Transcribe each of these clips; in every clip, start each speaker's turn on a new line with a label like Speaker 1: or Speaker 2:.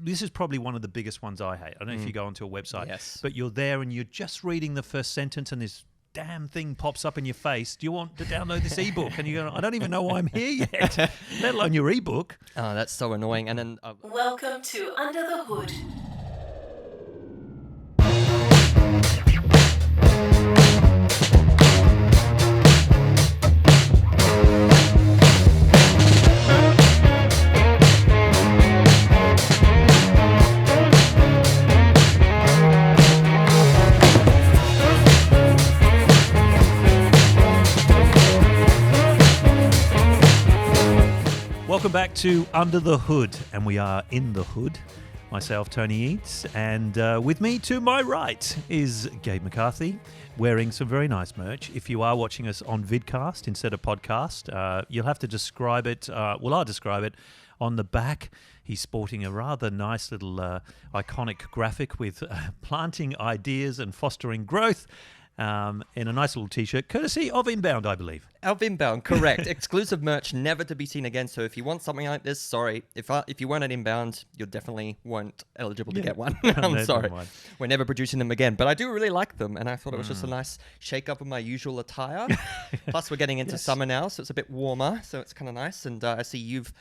Speaker 1: this is probably one of the biggest ones I hate. I don't know if you go onto a website, but you're there and you're just reading the first sentence and this damn thing pops up in your face. Do you want to download this ebook? And you go, I don't even know why I'm here yet, let alone your ebook.
Speaker 2: Oh, that's so annoying. And then
Speaker 3: Welcome to Under the Hood.
Speaker 1: Welcome back to Under the Hood, and we are in the hood. Myself, Tony Eades, and with me to my right is Gabe McCarthy, wearing some very nice merch. If you are watching us on vidcast instead of podcast, you'll have to describe it. I'll describe it. On the back, he's sporting a rather nice little iconic graphic with planting ideas and fostering growth. In a nice little T-shirt, courtesy of Inbound, I believe.
Speaker 2: Of Inbound, correct. Exclusive merch, never to be seen again. So if you want something like this, sorry. If you weren't at Inbound, you definitely weren't eligible to get one. I'm sorry. We're never producing them again. But I do really like them, and I thought it was just a nice shake-up of my usual attire. Plus, we're getting into summer now, so it's a bit warmer, so it's kind of nice. And I see you've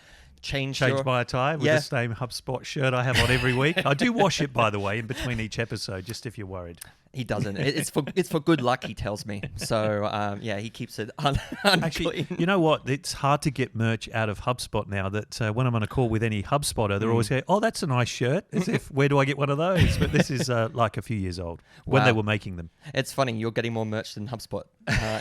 Speaker 2: changed my
Speaker 1: attire with the same HubSpot shirt I have on every week. I do wash it, by the way, in between each episode, just if you're worried.
Speaker 2: He doesn't. It's for good luck, he tells me. So, he keeps it unclean.
Speaker 1: Actually, you know what? It's hard to get merch out of HubSpot now that when I'm on a call with any HubSpotter, they're always going, oh, that's a nice shirt. As if, where do I get one of those? But this is like a few years old when they were making them.
Speaker 2: It's funny. You're getting more merch than HubSpot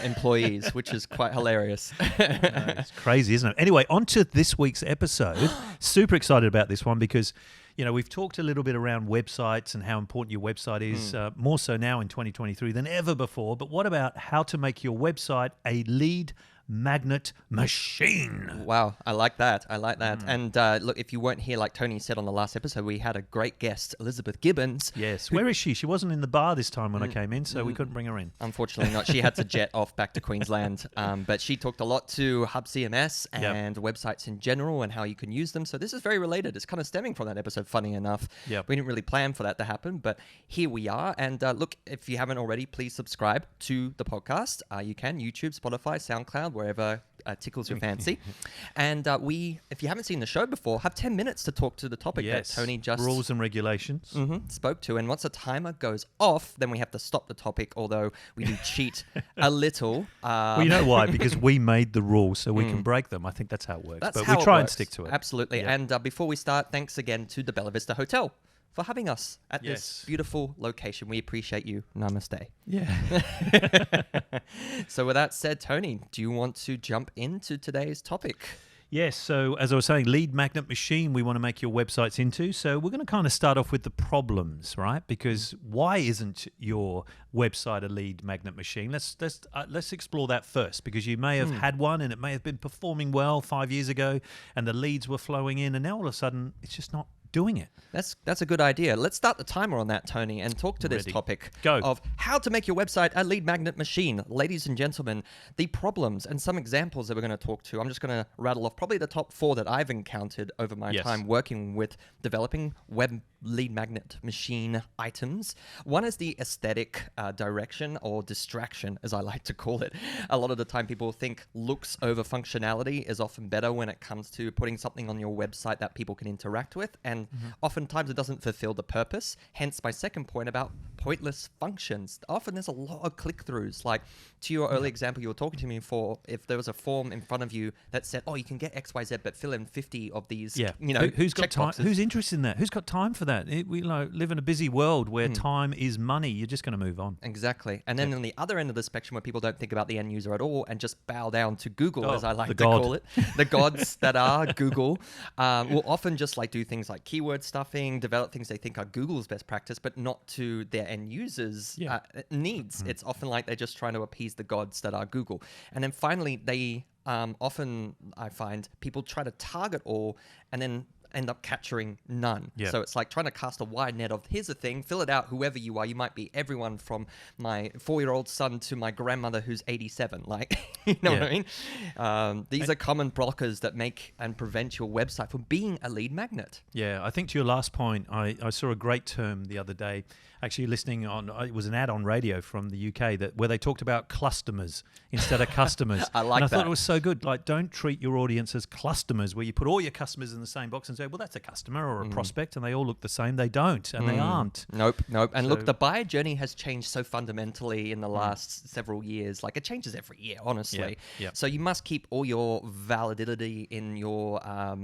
Speaker 2: employees, which is quite hilarious.
Speaker 1: It's crazy, isn't it? Anyway, on to this week's episode. Super excited about this one because we've talked a little bit around websites and how important your website is, more so now in 2023 than ever before. But what about how to make your website a lead magnet machine?
Speaker 2: Wow, I like that. And look, if you weren't here, like Tony said on the last episode, we had a great guest, Elizabeth Gibbons.
Speaker 1: Yes. Where is she? She wasn't in the bar this time when I came in, so we couldn't bring her in.
Speaker 2: Unfortunately not. She had to jet off back to Queensland. But she talked a lot to Hub CMS and websites in general and how you can use them. So this is very related. It's kind of stemming from that episode, funny enough.
Speaker 1: Yep.
Speaker 2: We didn't really plan for that to happen, but here we are. And look, if you haven't already, please subscribe to the podcast. You can, YouTube, Spotify, SoundCloud, wherever tickles your fancy. And we, if you haven't seen the show before, have 10 minutes to talk to the topic that Tony just...
Speaker 1: Rules and regulations.
Speaker 2: Spoke to. And once the timer goes off, then we have to stop the topic, although we do cheat a little.
Speaker 1: Well, you know why? Because we made the rules so we can break them. I think that's how it works.
Speaker 2: But
Speaker 1: we try and stick to it.
Speaker 2: Absolutely. Yeah. And before we start, thanks again to the Bella Vista Hotel for having us at this beautiful location. We appreciate you. Namaste.
Speaker 1: Yeah.
Speaker 2: So with that said, Tony, do you want to jump into today's topic?
Speaker 1: Yes, so as I was saying, lead magnet machine we want to make your websites into. So we're going to kind of start off with the problems, right? Because why isn't your website a lead magnet machine? Let's explore that first, because you may have had one and it may have been performing well 5 years ago and the leads were flowing in, and now all of a sudden it's just not doing it.
Speaker 2: That's a good idea. Let's start the timer on that, Tony, and talk to this topic of how to make your website a lead magnet machine. Ladies and gentlemen, the problems and some examples that we're going to talk to. I'm just going to rattle off probably the top 4 that I've encountered over my time working with developing web lead magnet machine items. One is the aesthetic direction or distraction, as I like to call it. A lot of the time people think looks over functionality is often better when it comes to putting something on your website that people can interact with, and oftentimes it doesn't fulfill the purpose. Hence my second point about pointless functions. Often there's a lot of click-throughs. Like to your early example you were talking to me for, if there was a form in front of you that said, oh, you can get XYZ, but fill in 50 of these,
Speaker 1: who's got time?
Speaker 2: boxes.
Speaker 1: Who's interested in that? Who's got time for that? We live in a busy world where time is money. You're just going to move on.
Speaker 2: Exactly. And then on the other end of the spectrum where people don't think about the end user at all and just bow down to Google, as I like to call it, the gods that are Google, will often just do things like keyword stuffing, develop things they think are Google's best practice, but not to their end users' needs. It's often like they're just trying to appease the gods that are Google. And then finally, they often, I find, people try to target all and then end up capturing none.
Speaker 1: Yeah.
Speaker 2: So it's like trying to cast a wide net of, here's the thing, fill it out, whoever you are. You might be everyone from my 4-year-old son to my grandmother who's 87. Like, you know what I mean? These are common blockers that make and prevent your website from being a lead magnet.
Speaker 1: Yeah, I think to your last point, I saw a great term the other day, actually listening on, it was an ad on radio from the UK where they talked about customers instead of customers.
Speaker 2: I like
Speaker 1: and I
Speaker 2: that.
Speaker 1: thought it was so good. Like, don't treat your audience as customers, where you put all your customers in the same box and say, well, that's a customer or a prospect, and they all look the same. They don't, and they aren't.
Speaker 2: Nope. And look, the buyer journey has changed so fundamentally in the last several years. Like, it changes every year, honestly.
Speaker 1: Yeah.
Speaker 2: So you must keep all your validity in your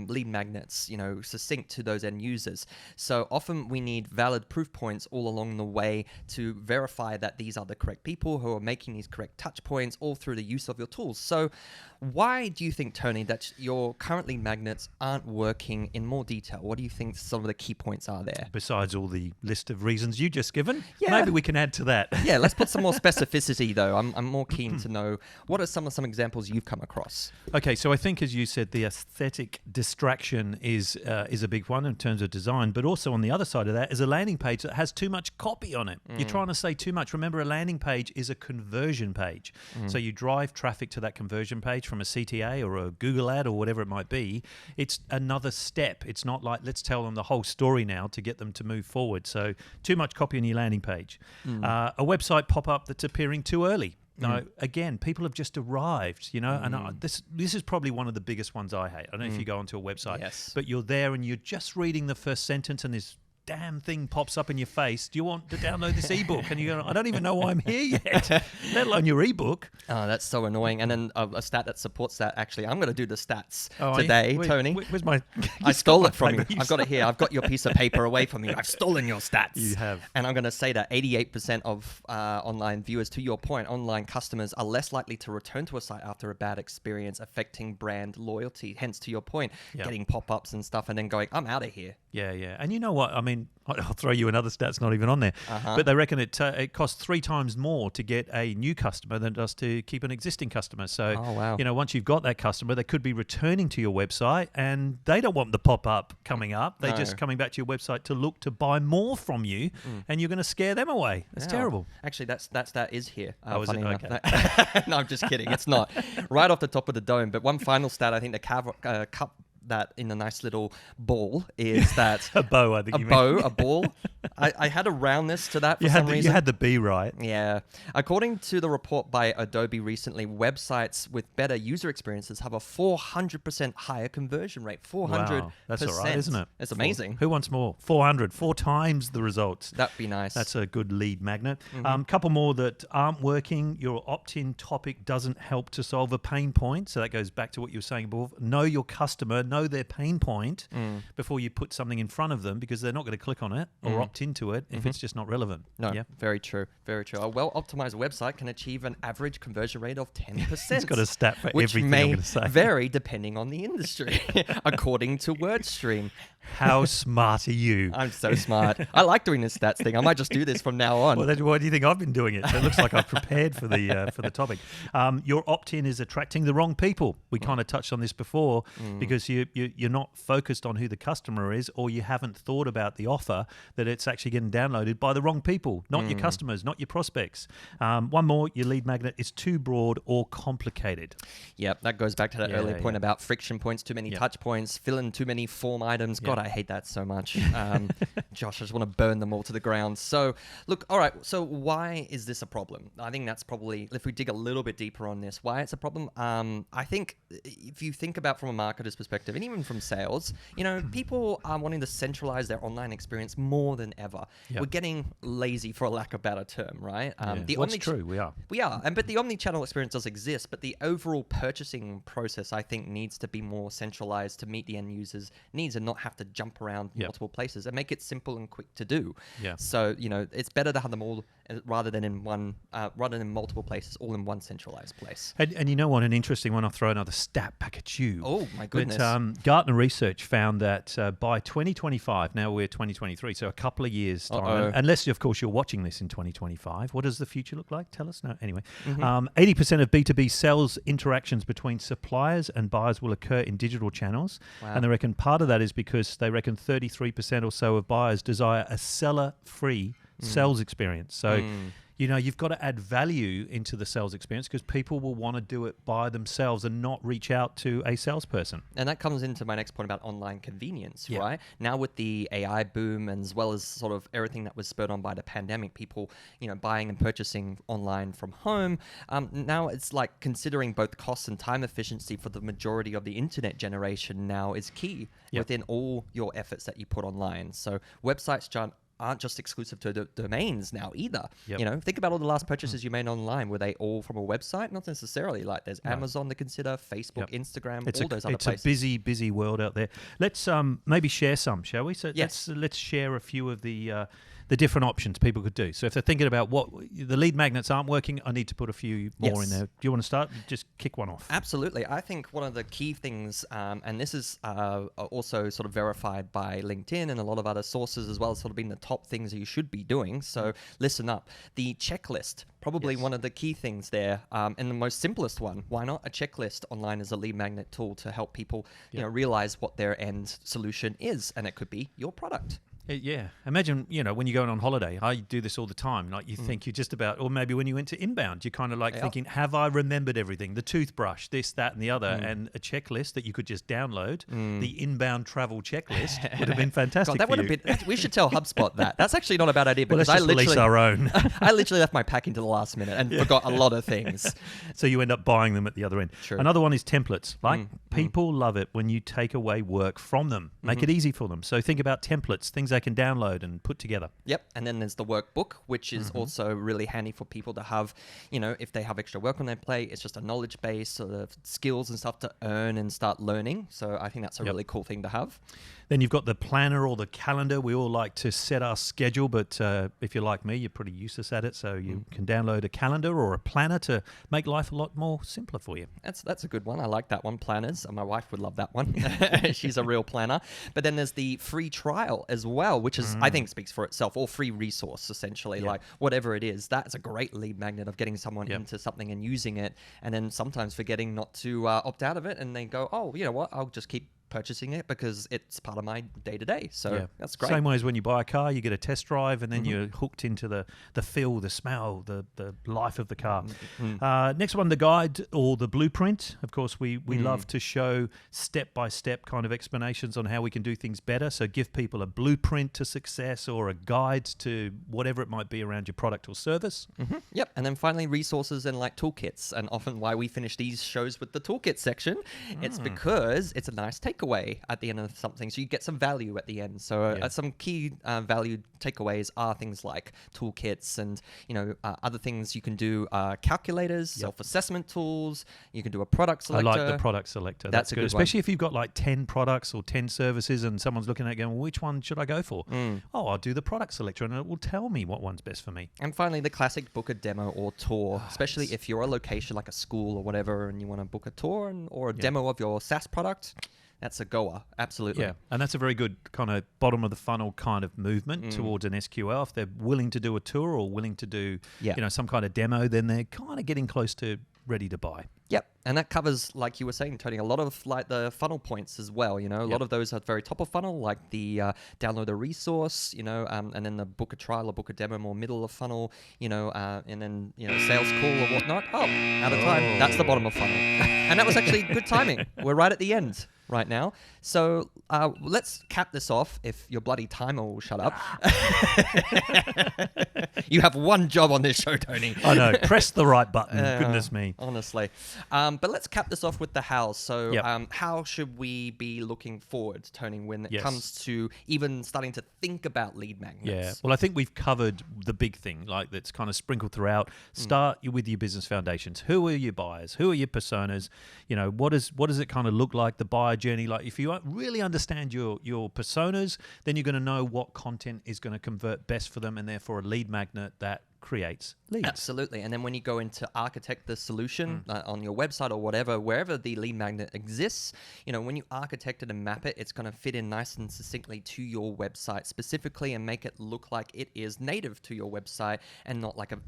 Speaker 2: lead magnets, succinct to those end users. So often we need valid proof points all along the way to verify that these are the correct people who are making these correct touch points all through the use of your tools. So why do you think, Tony, that your current lead magnets aren't working in more detail? What do you think some of the key points are there?
Speaker 1: Besides all the list of reasons you just given,
Speaker 2: Yeah.
Speaker 1: maybe we can add to that.
Speaker 2: Yeah, let's put some more specificity, though. I'm more keen to know, what are some examples you've come across?
Speaker 1: Okay, so I think, as you said, the aesthetic distraction is a big one in terms of design, but also on the other side of that is a landing page that has too much copy on it. You're trying to say too much. Remember, a landing page is a conversion page. So you drive traffic to that conversion page from a CTA or a Google ad or whatever it might be. It's another step. It's not like, let's tell them the whole story now to get them to move forward. So too much copy on your landing page. A website pop-up that's appearing too early. No, again, people have just arrived, and this is probably one of the biggest ones I hate. I don't know if you go onto a website, but you're there and you're just reading the first sentence and this damn thing pops up in your face. Do you want to download this ebook? And you go, I don't even know why I'm here yet, let alone your ebook.
Speaker 2: Oh, that's so annoying. And then a stat that supports that, actually, I'm going to do the stats today, Tony.
Speaker 1: Where's my...
Speaker 2: I stole it from you. I've got it here. I've got your piece of paper away from you. I've stolen your stats.
Speaker 1: You have.
Speaker 2: And I'm going to say that 88% of online viewers, to your point, online customers are less likely to return to a site after a bad experience, affecting brand loyalty. Hence, to your point, getting pop-ups and stuff and then going, I'm out of here.
Speaker 1: Yeah. And you know what? I mean, I'll throw you another stat's not even on there. But they reckon it costs 3 times more to get a new customer than it does to keep an existing customer. So, once you've got that customer, they could be returning to your website and they don't want the pop-up coming up. They're just coming back to your website to look to buy more from you, and you're going to scare them away. It's terrible.
Speaker 2: Actually, that is here.
Speaker 1: Is it? Okay.
Speaker 2: No, I'm just kidding. It's not. Right off the top of the dome. But one final stat, I think the cup that in a nice little ball is that
Speaker 1: a bow, I think
Speaker 2: a ball. I had a roundness to that for some reason.
Speaker 1: You had the B right.
Speaker 2: Yeah. According to the report by Adobe recently, websites with better user experiences have a 400% higher conversion rate. 400%.
Speaker 1: Wow. That's all right, isn't it?
Speaker 2: It's amazing.
Speaker 1: Who wants more? 400, 4 times the results.
Speaker 2: That'd be nice.
Speaker 1: That's a good lead magnet. Couple more that aren't working. Your opt-in topic doesn't help to solve a pain point. So that goes back to what you were saying before. Know your customer, know their pain point before you put something in front of them, because they're not going to click on it or opt into it if it's just not relevant.
Speaker 2: No, very true. Very true. A well-optimized website can achieve an average conversion rate of 10%.
Speaker 1: It's got a stat for everything I'm going to say.
Speaker 2: Which may vary depending on the industry, according to WordStream.
Speaker 1: How smart are you?
Speaker 2: I'm so smart. I like doing this stats thing. I might just do this from now on.
Speaker 1: Well, why do you think I've been doing it? So it looks like I've prepared for the topic. Your opt-in is attracting the wrong people. We kind of touched on this before, because you're not focused on who the customer is, or you haven't thought about the offer that it's actually getting downloaded by the wrong people, not your customers, not your prospects. One more, your lead magnet is too broad or complicated.
Speaker 2: Yep, that goes back to that earlier point about friction points, too many touch points, fill in too many form items. God, I hate that so much. Josh, I just want to burn them all to the ground. So, look, all right, so why is this a problem? I think that's probably, if we dig a little bit deeper on this, why it's a problem. I think if you think about from a marketer's perspective, and even from sales, people are wanting to centralize their online experience more than ever. Yep. We're getting lazy, for a lack of a better term, right?
Speaker 1: That's true, we are.
Speaker 2: We are, but the omni-channel experience does exist, but the overall purchasing process, I think, needs to be more centralized to meet the end user's needs and not have to jump around multiple places and make it simple and quick to do. Yeah. So, it's better to have them all rather than in multiple places, all in one centralized place.
Speaker 1: And you know what, an interesting one, I'll throw another stat back at you.
Speaker 2: Oh, my goodness.
Speaker 1: But, Gartner research found that by 2025, now we're 2023, so a couple of years time, unless, of course, you're watching this in 2025, what does the future look like? Tell us. No, anyway. 80% of B2B sales interactions between suppliers and buyers will occur in digital channels. Wow. And they reckon part of that is because experts, they reckon 33% or so of buyers desire a seller-free sales experience. So, you've got to add value into the sales experience because people will want to do it by themselves and not reach out to a salesperson.
Speaker 2: And that comes into my next point about online convenience, right? Now with the AI boom and as well as sort of everything that was spurred on by the pandemic, people, buying and purchasing online from home, now it's like considering both cost and time efficiency for the majority of the internet generation now is key within all your efforts that you put online. So websites aren't just exclusive to domains now either. Think about all the last purchases you made online. Were they all from a website? Not necessarily. Like there's Amazon to consider, Facebook, Instagram, all those other places.
Speaker 1: It's a busy world out there. Let's maybe share some, shall we? So let's share a few of the different options people could do. So if they're thinking about what the lead magnets aren't working, I need to put a few more in there. Do you want to start? Just kick one off.
Speaker 2: Absolutely. I think one of the key things, and this is also sort of verified by LinkedIn and a lot of other sources as well, as sort of being the top things that you should be doing. So listen up. The checklist, probably one of the key things there, and the most simplest one. Why not a checklist online as a lead magnet tool to help people realize what their end solution is, and it could be your product.
Speaker 1: Yeah. Imagine, when you're going on holiday, I do this all the time. Like you think you're just about, or maybe when you went to inbound, you're kind of like thinking, have I remembered everything? The toothbrush, this, that, and the other, and a checklist that you could just download. The inbound travel checklist would have been fantastic.
Speaker 2: God, that would have been. We should tell HubSpot that. That's actually not a bad idea because
Speaker 1: let's just release our own.
Speaker 2: I literally left my packing to the last minute and forgot a lot of things.
Speaker 1: So you end up buying them at the other end.
Speaker 2: True.
Speaker 1: Another one is templates. Like people love it when you take away work from them, make it easy for them. So think about templates, things they can download and put together.
Speaker 2: Yep. And then there's the workbook, which is also really handy for people to have, if they have extra work on their plate, it's just a knowledge base, sort of skills and stuff to earn and start learning. So I think that's a really cool thing to have.
Speaker 1: Then you've got the planner or the calendar. We all like to set our schedule, but if you're like me, you're pretty useless at it. So you can download a calendar or a planner to make life a lot more simpler for you.
Speaker 2: That's a good one. I like that one, planners. My wife would love that one. She's a real planner. But then there's the free trial as well, which is, I think, speaks for itself, or free resource, essentially, like whatever it is. That's a great lead magnet of getting someone into something and using it, and then sometimes forgetting not to opt out of it, and they go, oh, you know what, I'll just keep purchasing it because it's part of my day-to-day. So that's great.
Speaker 1: Same way as when you buy a car, you get a test drive and then you're hooked into the feel, the smell, the life of the car. Next one, the guide or the blueprint. Of course, we love to show step-by-step kind of explanations on how we can do things better. So give people a blueprint to success or a guide to whatever it might be around your product or service.
Speaker 2: Yep. And then finally, resources and like toolkits. And often why we finish these shows with the toolkit section, it's because it's a nice takeaway at the end of something, so you get some value at the end. So some key value takeaways are things like toolkits and other things you can do, calculators, self-assessment tools. You can do a product selector.
Speaker 1: I like the product selector. That's good, especially if you've got like 10 products or 10 services and someone's looking at it going, well, which one should I go for? Oh, I'll do the product selector and it will tell me what one's best for me.
Speaker 2: And finally, the classic book a demo or tour, especially if you're a location like a school or whatever and you want to book a tour or a demo of your SaaS product. That's a goer, absolutely.
Speaker 1: Yeah, and that's a very good kind of bottom of the funnel kind of movement towards an SQL. If they're willing to do a tour or willing to do some kind of demo, then they're kind of getting close to ready to buy.
Speaker 2: Yep, and that covers, like you were saying, Tony, a lot of like the funnel points as well. A lot of those are very top of funnel, like the download a resource, and then the book a trial or book a demo, more middle of funnel, and then sales call or whatnot. Oh, out of time. That's the bottom of funnel, and that was actually good timing. We're right at the end right now. So let's cap this off. If your bloody timer will shut up. You have one job on this show, Tony.
Speaker 1: I know. Press the right button. Goodness me.
Speaker 2: Honestly. But let's cap this off with the how. So how should we be looking forward, Tony, when it comes to even starting to think about lead magnets?
Speaker 1: Yeah. Well, I think we've covered the big thing, like that's kind of sprinkled throughout. Start with your business foundations. Who are your buyers? Who are your personas? What does it kind of look like, the buyer journey? Like if you really understand your personas, then you're going to know what content is going to convert best for them, and therefore a lead magnet that creates leads.
Speaker 2: Absolutely. And then when you go into architect the solution on your website or whatever, wherever the lead magnet exists, when you architect it and map it, it's going to fit in nice and succinctly to your website specifically and make it look like it is native to your website and not like a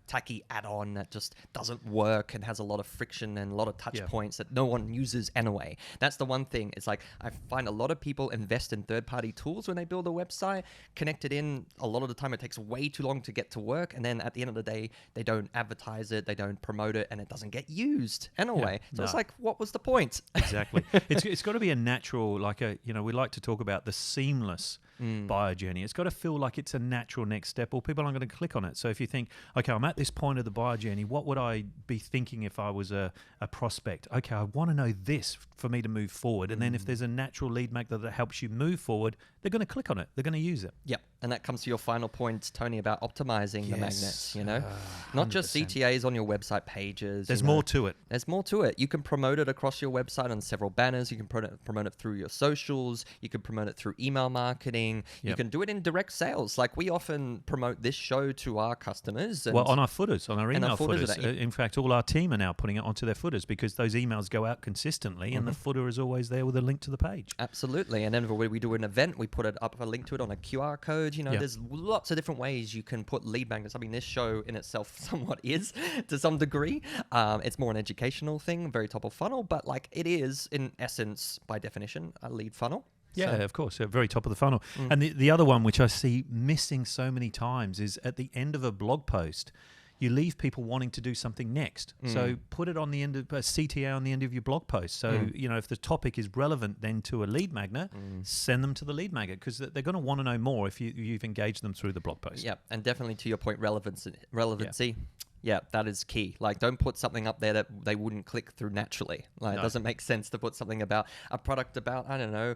Speaker 2: tacky add-on that just doesn't work and has a lot of friction and a lot of touch points that no one uses anyway. That's the one thing. It's like I find a lot of people invest in third-party tools when they build a website, connect it in. A lot of the time it takes way too long to get to work, and then at the end of the day, they don't advertise it, they don't promote it, and it doesn't get used anyway. It's like, what was the point?
Speaker 1: Exactly. It's got to be a natural, we like to talk about the seamless buyer journey. It's got to feel like it's a natural next step, or people aren't going to click on it. So if you think, okay, I'm at this point of the buyer journey, what would I be thinking if I was a prospect? Okay, I want to know this for me to move forward. And then if there's a natural lead magnet that helps you move forward, they're going to click on it. They're going to use it.
Speaker 2: Yep. And that comes to your final point, Tony, about optimizing the magnets, not just CTAs on your website pages.
Speaker 1: There's more to it.
Speaker 2: There's more to it. You can promote it across your website on several banners. You can promote it through your socials. You can promote it through email marketing. You can do it in direct sales. Like we often promote this show to our customers.
Speaker 1: Well, on our footers, on our email footers. In fact, all our team are now putting it onto their footers because those emails go out consistently and the footer is always there with a link to the page.
Speaker 2: Absolutely. And then when we do an event, we put it up, a link to it on a QR code. There's lots of different ways you can put lead magnets. I mean, this show in itself somewhat is to some degree. It's more an educational thing, very top of funnel, but like it is in essence, by definition, a lead funnel.
Speaker 1: Yeah, of course, very top of the funnel. And the other one, which I see missing so many times, is at the end of a blog post, you leave people wanting to do something next. So put it on the end of a CTA on the end of your blog post. So, if the topic is relevant then to a lead magnet, send them to the lead magnet because they're going to want to know more if you've engaged them through the blog post.
Speaker 2: Yeah, and definitely to your point, relevancy. Yeah, that is key. Like, don't put something up there that they wouldn't click through naturally. Like, it doesn't make sense to put something about a product about, I don't know,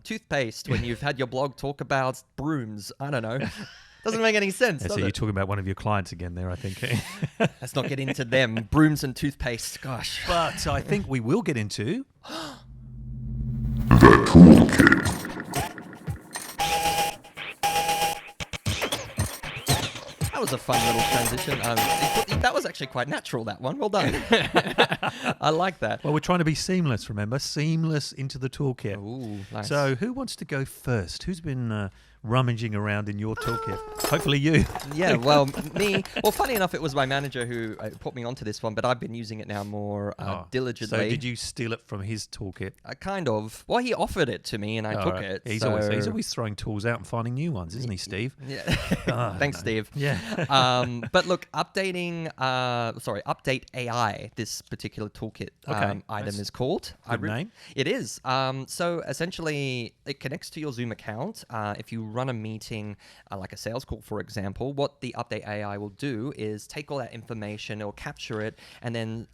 Speaker 2: toothpaste when you've had your blog talk about brooms. I don't know. Doesn't make any sense.
Speaker 1: So you're talking about one of your clients again there, I think.
Speaker 2: Let's not get into them. Brooms and toothpaste. Gosh.
Speaker 1: But I think we will get into
Speaker 4: the TOOLKIT.
Speaker 2: That was a fun little transition. That was actually quite natural, that one. Well done. I like that.
Speaker 1: Well, we're trying to be seamless, remember? Seamless into the toolkit.
Speaker 2: Ooh, nice.
Speaker 1: So who wants to go first? Who's been rummaging around in your toolkit? Hopefully you.
Speaker 2: Yeah, well, me. Well, funny enough, it was my manager who put me onto this one, but I've been using it now more diligently.
Speaker 1: So did you steal it from his toolkit?
Speaker 2: Kind of. Well, he offered it to me and I took it.
Speaker 1: He's always throwing tools out and finding new ones, isn't he, Steve?
Speaker 2: Yeah. Thanks, Steve.
Speaker 1: Yeah.
Speaker 2: But look, Update AI, this particular toolkit item is called.
Speaker 1: Good name.
Speaker 2: It is. So essentially, it connects to your Zoom account. If you run a meeting, like a sales call, for example, what the Update AI will do is take all that information, it'll capture it, and then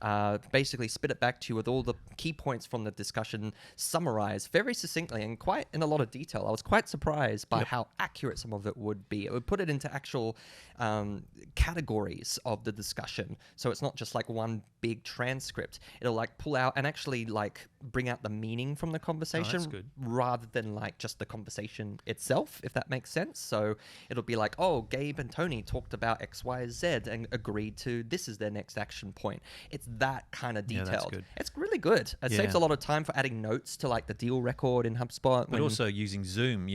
Speaker 2: basically spit it back to you with all the key points from the discussion summarized very succinctly and quite in a lot of detail. I was quite surprised by how accurate some of it would be. It would put it into actual categories of the discussion. So it's not just like one big transcript. It'll like pull out and actually like bring out the meaning from the conversation rather than like just the conversation itself, if that makes sense. So it'll be like, oh, Gabe and Tony talked about X, Y, Z and agreed to this is their next action point. It's that kind of detailed.
Speaker 1: That's good.
Speaker 2: It's really good. It saves a lot of time for adding notes to like the deal record in HubSpot.
Speaker 1: But also using Zoom,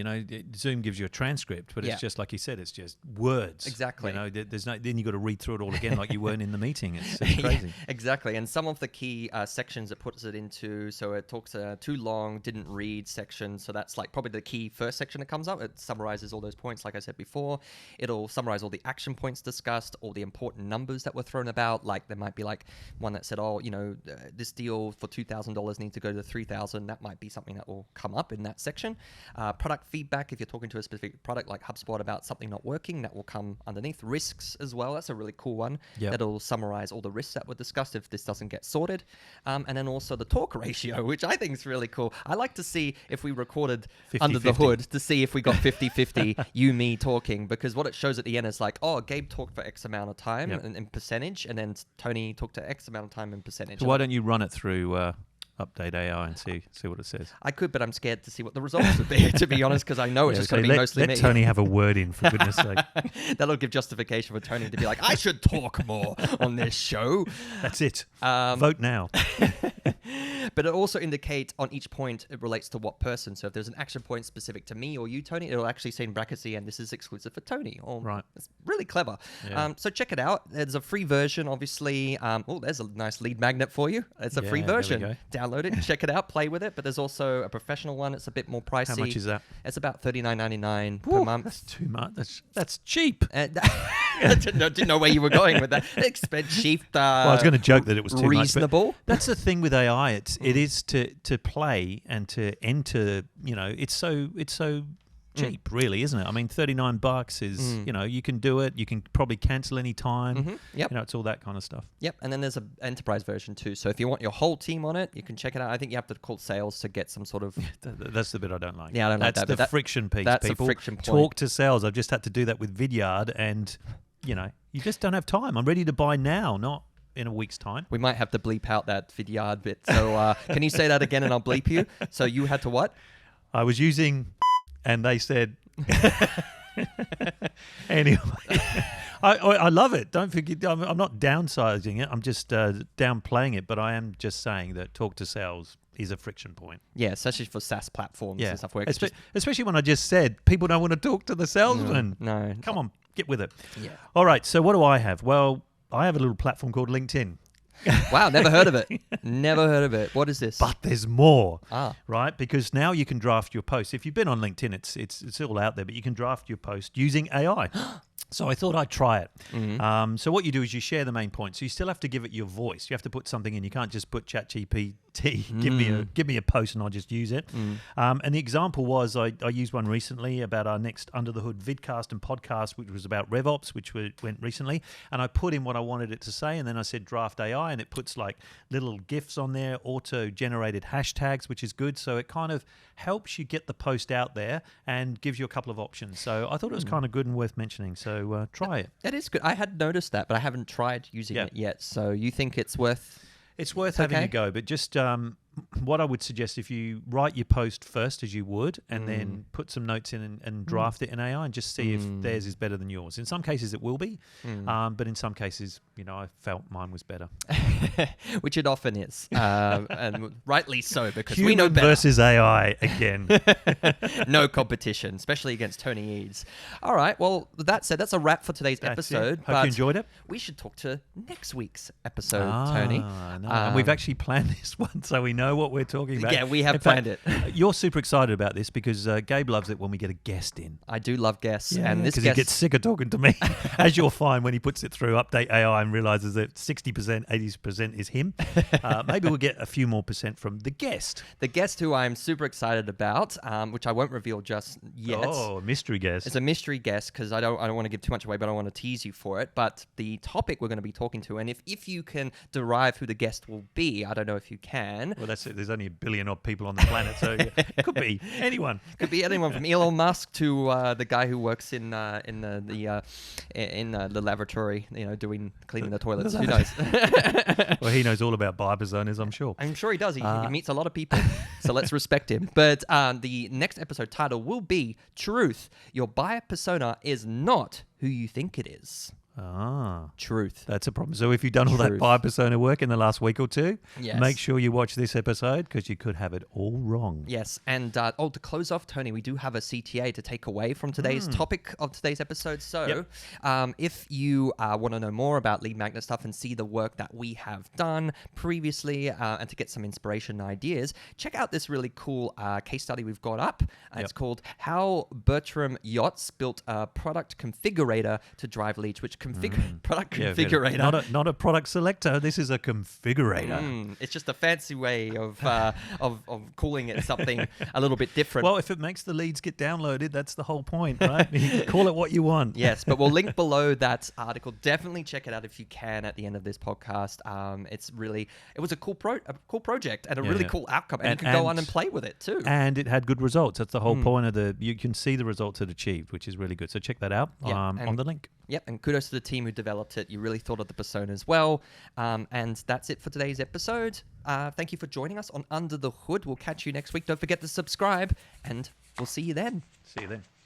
Speaker 1: Zoom gives you a transcript, but it's just like you said, it's just words.
Speaker 2: Exactly.
Speaker 1: There's no, then you got to read through it all again like you weren't in the meeting. It's crazy.
Speaker 2: Yeah, exactly. And some of the key sections it puts it into, so it talks too long, didn't read section. So that's like probably the key first section that comes up. It summarizes all those points, like I said before. It'll summarize all the action points discussed, all the important numbers that were thrown about. Like there might be like one that said, this deal for $2,000 needs to go to $3,000. That might be something that will come up in that section. Product feedback, if you're talking to a specific product like HubSpot about something not working, that will come underneath. Risks as well. That's a really cool one. Yep. That'll summarize all the risks that were discussed if this doesn't get sorted. And then also the talk ratio, which I think is really cool. I like to see if we recorded 50, under the hood to see if we got 50-50 you, me talking, because what it shows at the end is like, oh, Gabe talked for X amount of time in percentage, and then Tony talked to X amount of time in percentage.
Speaker 1: So why don't you run it through update AI and see what it says.
Speaker 2: I could, but I'm scared to see what the results would be, to be honest, because I know it's just going to be mostly me.
Speaker 1: Let Tony have a word in, for goodness sake.
Speaker 2: That'll give justification for Tony to be like, I should talk more on this show.
Speaker 1: That's it. Vote now.
Speaker 2: But it also indicates on each point it relates to what person. So if there's an action point specific to me or you, Tony, it'll actually say in brackets, and this is exclusive for Tony.
Speaker 1: Right.
Speaker 2: It's really clever. Yeah. So check it out. There's a free version, obviously. There's a nice lead magnet for you. It's a free version. Download it, check it out, play with it. But there's also a professional one. It's a bit more pricey.
Speaker 1: How much is that?
Speaker 2: It's about $39.99 per month.
Speaker 1: That's too much. That's cheap.
Speaker 2: I didn't know where you were going with that. Cheap.
Speaker 1: Well, I was going to joke that it was too
Speaker 2: reasonable.
Speaker 1: Much. That's the thing with AI. It is to play and to enter. It's so cheap, really, isn't it? I mean, $39 is you can do it. You can probably cancel any time.
Speaker 2: Mm-hmm. Yep.
Speaker 1: It's all that kind of stuff.
Speaker 2: Yep. And then there's an enterprise version too. So if you want your whole team on it, you can check it out. I think you have to call sales to get some sort of.
Speaker 1: That's the bit I don't like.
Speaker 2: Yeah, I don't like that.
Speaker 1: That's the friction piece.
Speaker 2: That's
Speaker 1: people.
Speaker 2: a friction point.
Speaker 1: Talk to sales. I've just had to do that with Vidyard, and you just don't have time. I'm ready to buy now, not in a week's time.
Speaker 2: We might have to bleep out that Vidyard bit. So can you say that again and I'll bleep you? So you had to what?
Speaker 1: I was using, and they said. Anyway, I love it. Don't forget, I'm not downsizing it. I'm just downplaying it. But I am just saying that talk to sales is a friction point.
Speaker 2: Yeah, especially for SaaS platforms and stuff. Where
Speaker 1: especially when I just said people don't want to talk to the salesman.
Speaker 2: No.
Speaker 1: Come on, get with it.
Speaker 2: Yeah.
Speaker 1: All right. So what do I have? Well, I have a little platform called LinkedIn.
Speaker 2: Wow, never heard of it. Never heard of it. What is this?
Speaker 1: But there's more,
Speaker 2: right?
Speaker 1: Because now you can draft your post. If you've been on LinkedIn, it's all out there, but you can draft your post using AI. So I thought I'd try it. Mm-hmm. So what you do is you share the main points. So you still have to give it your voice. You have to put something in. You can't just put ChatGPT, give me a post and I'll just use it. And the example was I used one recently about our next Under the Hood vidcast and podcast, which was about RevOps, which went recently. And I put in what I wanted it to say, and then I said draft AI, and it puts like little GIFs on there, auto-generated hashtags, which is good. So it kind of helps you get the post out there and gives you a couple of options. So I thought it was kind of good and worth mentioning. So try it.
Speaker 2: That is good. I had noticed that, but I haven't tried using it yet. So you think it's worth...
Speaker 1: It's worth having a go, but just what I would suggest, if you write your post first as you would, and then put some notes in and draft it in AI and just see if theirs is better than yours. In some cases it will be, but in some cases, I felt mine was better.
Speaker 2: Which it often is, and rightly so, because
Speaker 1: Human
Speaker 2: we know better.
Speaker 1: Versus AI again.
Speaker 2: No competition, especially against Tony Eades. All right, well, that said, that's a wrap for today's episode.
Speaker 1: Hope you enjoyed it.
Speaker 2: We should talk to next week's episode, Tony.
Speaker 1: No. And we've actually planned this one, so we know what we're talking about.
Speaker 2: Yeah, we have planned it.
Speaker 1: You're super excited about this because Gabe loves it when we get a guest in.
Speaker 2: I do love guests. And this
Speaker 1: because
Speaker 2: guest...
Speaker 1: he gets sick of talking to me, as you'll find when he puts it through Update AI and realizes that 60%, 80% is him. Maybe we'll get a few more percent from the guest.
Speaker 2: The guest who I'm super excited about, which I won't reveal just yet.
Speaker 1: Oh, a mystery guest.
Speaker 2: It's a mystery guest because I don't want to give too much away, but I want to tease you for it. But the topic we're going to be talking to, and if you can derive who the guest will be, I don't know if you can.
Speaker 1: Well, that's it. There's only 1 billion odd people on the planet, so it could be anyone.
Speaker 2: Could be anyone from Elon Musk to the guy who works in the laboratory, cleaning the toilets. Who knows?
Speaker 1: Well, he knows all about buyer personas, I'm sure.
Speaker 2: I'm sure he does. He meets a lot of people, so let's respect him. But the next episode title will be Truth. Your buyer persona is not who you think it is. Truth.
Speaker 1: That's a problem. So if you've done all that buyer persona work in the last week or two, make sure you watch this episode because you could have it all wrong.
Speaker 2: Yes. And to close off, Tony, we do have a CTA to take away from today's topic of today's episode. So if you want to know more about lead magnet stuff and see the work that we have done previously and to get some inspiration and ideas, check out this really cool case study we've got up. It's called How Bertram Yachts Built a Product Configurator to Drive Leads, which product configurator.
Speaker 1: Not a product selector. This is a configurator.
Speaker 2: It's just a fancy way of calling it something a little bit different.
Speaker 1: Well, if it makes the leads get downloaded, that's the whole point, right? You can call it what you want.
Speaker 2: Yes, but we'll link below that article. Definitely check it out if you can at the end of this podcast. It was a cool project and a really cool outcome, and you can go on and play with it too.
Speaker 1: And it had good results. That's the whole point of you can see the results it achieved, which is really good. So check that out on the link.
Speaker 2: Yep, and kudos to the team who developed it. You really thought of the personas well. And that's it for today's episode. Thank you for joining us on Under the Hood. We'll catch you next week. Don't forget to subscribe, and we'll see you then.
Speaker 1: See you then.